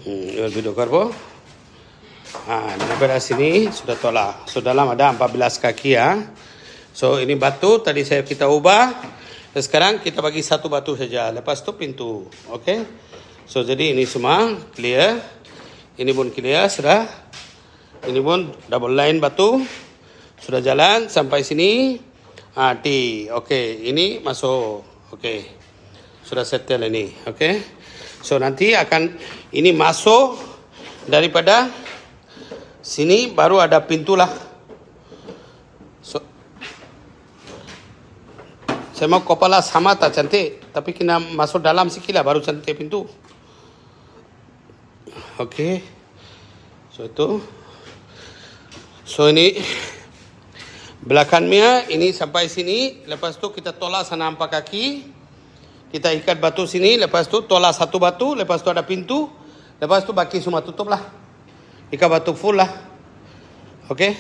Video karbo. Daripada sini sudah tolak. So dalam ada 14 kaki ya. So ini batu tadi kita ubah. Sekarang kita bagi satu batu saja. Lepas tu pintu. Okay. So jadi ini semua clear. Ini pun clear sudah. Ini pun double line batu. Sudah jalan sampai sini. T. Okay. Ini masuk. Okay. Sudah settle ini. Okay. So nanti akan ini masuk daripada sini baru ada pintu lah. So, saya mau kepala sama tak cantik. Tapi kena masuk dalam sikit lah baru cantik pintu. Okay. So itu. So ini belakangnya ini sampai sini. Lepas tu kita tolak sana 4 kaki. Kita ikat batu sini. Lepas tu tolak satu batu. Lepas tu ada pintu. Lepas tu baki semua tutup lah. Ikat batu full lah. Okay.